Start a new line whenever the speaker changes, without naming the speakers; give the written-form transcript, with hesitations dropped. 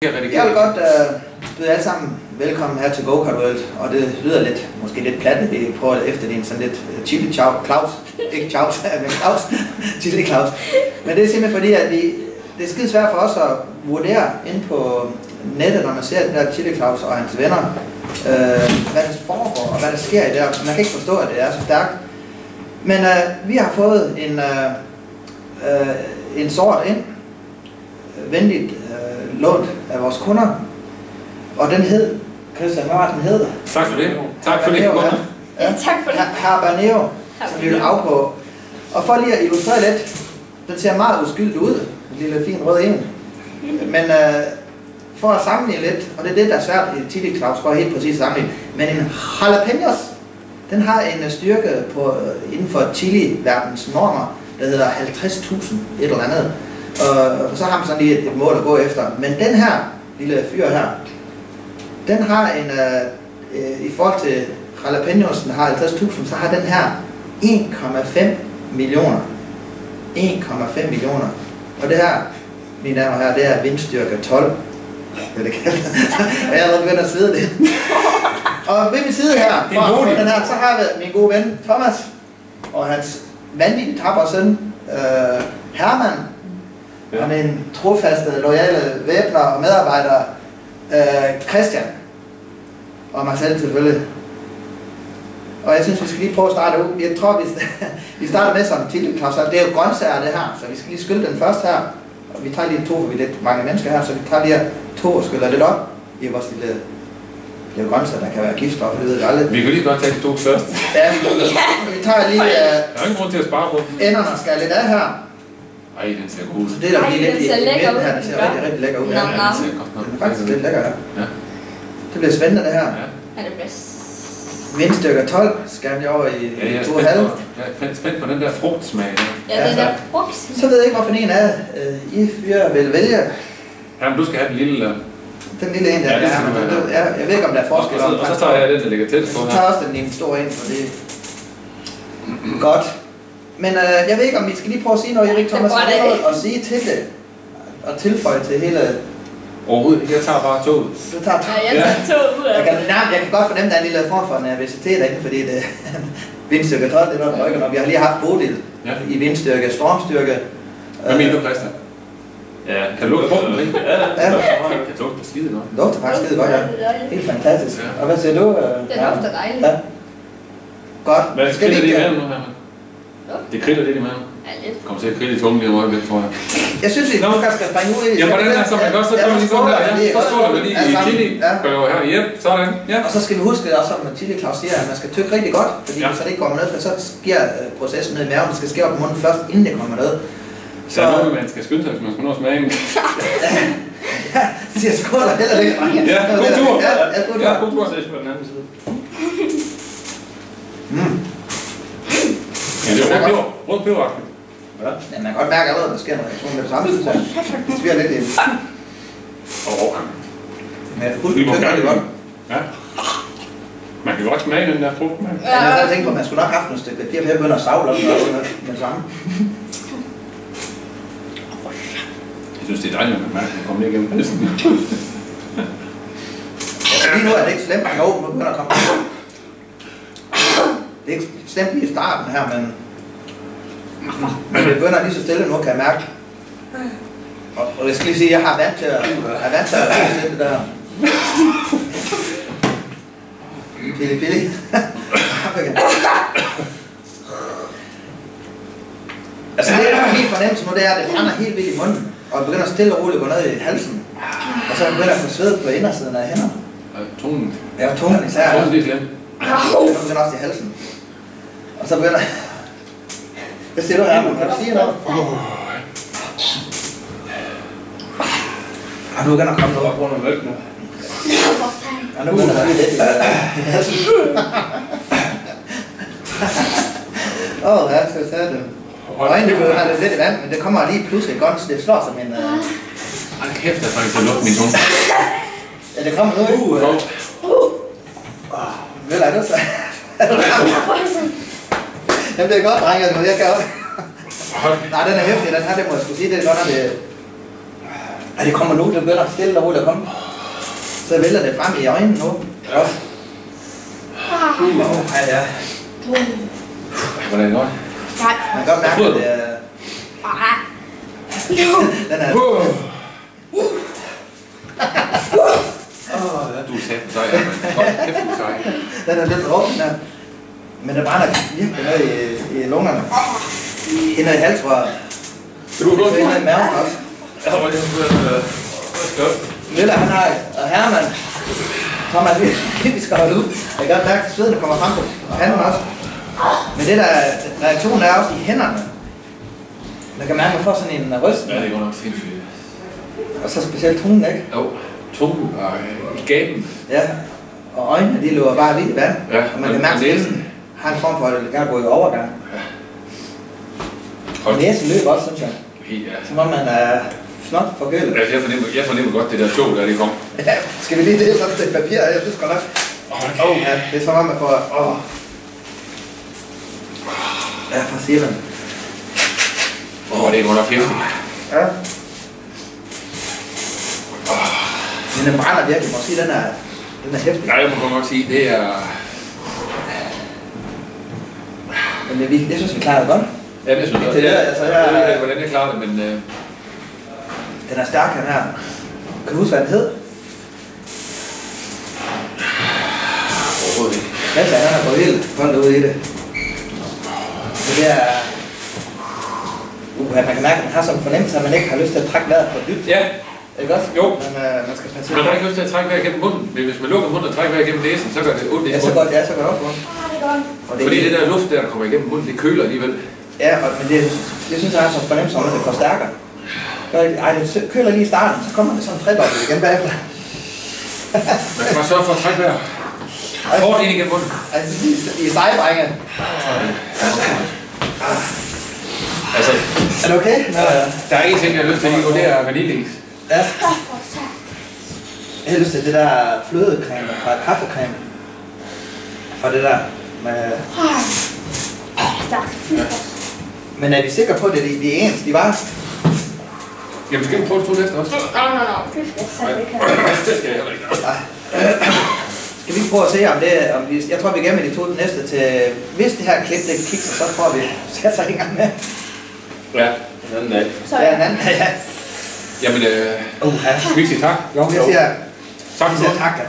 Jeg vil godt byde alle sammen velkommen her til Go Kart World, og det lyder lidt, måske lidt platte, vi prøver efter din sådan lidt chili Claus, ikke Claus, men Claus, chili Claus. Men det er simpelthen fordi, at det er skide svært for os at vurdere inde på nettet, når man ser den der chili Claus og hans venner, hvad der foregår og hvad der sker i det. Man kan ikke forstå, at det er så stærkt. Men vi har fået en sort ind, venligt lånt af vores kunder, og den hed, Christian, hvad var den hed?
Tak for det. Tak for det.
Ja, tak for det. Habanero, som vi vil af på. Og for lige at illustrere lidt, den ser meget uskyldig ud, en lille fin rød en. Men for at sammenligne lidt, og det er det, der er svært i chili Claus, for at helt præcis sammenligne, men en jalapenos, den har en styrke på, inden for chili-verdens normer, der hedder 50.000 et eller andet. Og så har man sådan lige et mål at gå efter. Men den her lille fyr her, den har en, i forhold til jalapenosen har 50.000, så har den her 1,5 millioner. 1,5 millioner. Og det her, mine damer og herrer, det er vindstyrke 12. Vil det kalde det. Og jeg er allerede begyndt at svede det. Og ved min side her, fra den her, så har vi min gode ven Thomas, og hans vanvittigt tapper søn, Herman, og min trofaste, loyale væbner og medarbejdere, Christian, og mig selv selvfølgelig. Og jeg synes, vi skal lige prøve at starte ud. Jeg tror, vi starter med sådan en chili Claus. Det er jo grøntsager det her, så vi skal lige skylle den først her. Og vi tager lige to, for vi er lidt mange mennesker her, så vi tager lige to og skyller lidt op i vores lille grøntsager, der kan være giftstoffer, det ved vi aldrig.
Vi kan lige godt tage de to først.
Ja, vi tager lige...
der er ingen grund til at spare på dem.
Enderne skal lidt af her.
Ej, den ser god ud.
Så deler vi lidt i midten her, den ser rigtig lækker ud.
Ja, den ser godt nok.
Den er faktisk lidt lækker her.
Ja.
Det bliver spændende det her.
Er det bedst?
Vindstykker 12 skal vi over i 2,5.
Jeg er spændt på den der frugtsmag.
Ja, den der frugt.
Så ved jeg ikke, hvorfor en af I fyre vil vælge.
Jamen, du skal have den lille der.
Den lille en der. Ja, jeg ved ikke, om der er forskel.
Og så tager jeg den, der ligger tæt på her.
Så tager også den store en, for det er godt. Men jeg ved ikke, om vi skal lige prøve at sige noget, Erik Thomas, og sige til det, og tilføje til hele...
Overhovedet ikke, jeg tager bare toget.
Du tager toget?
Ja, jeg tager toget ud af
jeg kan godt fornemme, at der er en lille form for nervøsitet derinde, fordi det vindstyrke 12, det er noget, der rykker, når vi har lige haft Bodil i vindstyrke, stormstyrke.
Hvad mener du, Christian? Ja, kan du lugte frugten, ikke? Ja. Det lugter skide godt.
Det lugter faktisk skide godt, ja. Helt fantastisk. Og hvad siger du?
Det lugter dejligt.
Ja. Godt.
Hvad kriller det i maven nu, Herman? Det kriller lidt i maven.
Ja, lidt.
Kommer til at krille i tungen lige om øjeblik, tror jeg.
Jeg synes, vi skal springe ud i...
Ja, hvordan er det så? Man kan også så lige sådan der. Så skåler vi lige i chili. Gør her. Jep, sådan. Ja.
Og så skal vi huske også, som chili Claus siger, at man skal tykke rigtig godt, fordi så det ikke kommer ned, for så sker processen ned i maven. Det skal ske op i munden først, inden det kommer ned.
Så er noget, man skal skynde sig, hvis man skal nå smagen.
Ja, siger skål og heller ikke.
Ja, god tur.
Ja, god tur.
Så på den anden side. Ja, det er rød peber.
Ja, man kan godt mærke allerede, at der sker noget. Med det samme, så det sviger lidt ind. Men husk, det er godt.
Ja. Man kan godt smage den der frugt, man.
Ja, jeg tænkte på, at man skulle nok have haft nogle stykker papir, for jeg begynder at savle op med det samme.
Jeg synes, det er dejligt, at man mærker, at man kommer igennem næsten.
Lige nu er det ikke slemt, at man begynder at komme. Det er ikke slemt lige i starten her, men det begynder lige så stille nu, kan jeg mærke. Og jeg skal lige sige, at jeg har vant til at se det der. Pili. Altså det, der er helt fornemmelse nu, det er, at det brænder helt vildt i munden, og det begynder stille og roligt at gå ned i halsen. Og så begynder jeg at få sved på indersiden af hænderne.
Tungen.
Ja, tungen især.
Tungen er slemt.
Det begynder også i halsen. Og så begynder... Hvad siger du her? Kan du sige noget? Og nu begynder at komme noget op under mælken nu. Og nu begynder der lidt i halsen. Ja, så sagde det. Øjnene begynder lidt i vand, men det kommer lige pludselig godt, så det slår som en...
Hold kæft, der er faktisk at lukke min tunge.
Ja, det kommer nu, ikke? Vel er det så? Jamen det er godt, drenge, jeg kan også. Nej, den er hæftig, den her, det må jeg skulle sige, det er godt, når det... det kommer nu, det begynder stille og roligt at komme. Så vælter det frem i øjnene nu.
Ja.
Også. Ja.
Hvordan er det godt?
Nej.
Man kan godt mærke, at det er... Den er...
Du er sat sej, men godt kæft, du er sej.
Den er lidt rå, den der. Men det brænder virkelig noget i lungerne. Ind i halsrøret.
Du er godt.
Så ind i maven også.
Ja, hvor er det
Lille, han har... Og Herman. Så har man virkelig skrevet ud. Jeg kan godt mærke, at sveden kommer frem på panden også. Men det der reaktionen er også i hænderne. Man kan mærke, at man får sådan en ryst.
Ja, det er godt nok sindssygt.
Og så specielt tungen, ikke?
Jo, tungen og i gaben.
Ja. Og øjnene, de løber bare vildt i vand.
Ja,
og man kan mærke, at næsen har en form for i overgang.
Ja.
Og næsen løber også, synes jeg.
Helt, ja.
Som om man er snot forkølet.
Altså, jeg fornemmer godt det der tog, der det kom.
Ja, skal vi lige dele sådan et papir? Jeg synes godt nok. Ja, det er som om man får... Ja, for siger man.
Det er godt nok hæftigt.
Ja. Men den brænder virkelig. Måske den er hæftig.
Nej, jeg må godt sige, det er...
Men jeg synes, vi klarer det godt.
Ja, det synes jeg. Jeg ved ikke, hvordan jeg klarer det, men...
Den er stærk, den her. Kan du huske, hvad den hed?
Overhovedet ikke.
Lasse, han har gået helt koldt ud i det. Det er... man kan mærke, at man har sådan en fornemmelse, at man ikke har lyst til at trække vejret for dybt.
Ja.
Ikke også?
Jo.
Men man skal passe.
Man har ikke lyst til at trække vejret gennem munden. Hvis man lukker munden og trækker vejret gennem næsen, så gør det ondt i munden.
Så går det også ondt.
Fordi det der luft, der kommer igennem munden, det køler alligevel.
Ja, men det synes jeg er sådan en fornemmelse om, at det forstærker. Det køler lige i starten, så kommer det sådan en tredobbelt igen bagefter.
Man kan bare sørge for at trække vejret. Hårdt ind igennem munden.
I sejbrænger.
Altså,
er det okay?
Der er en ting, jeg har lyst til at gå, det er vaniljeis.
Ja. Jeg har lyst til det der flødecreme fra kaffecreme. Fra det der med... Men er vi sikre på, at det er ens, de var?
Jamen, skal vi prøve at stå næste også?
Nej.
Det skal jeg heller ikke.
Skal vi ikke prøve at se, om jeg tror, vi gemmer de to næste til... Hvis det her klip, det kikser, så tror vi sætter sig en gang med.
Ja, en anden dag.
Ja, en anden dag, ja.
Jamen, skal vi ikke sige tak?
Jo, jeg siger...
Tak for det.
Tak, ja.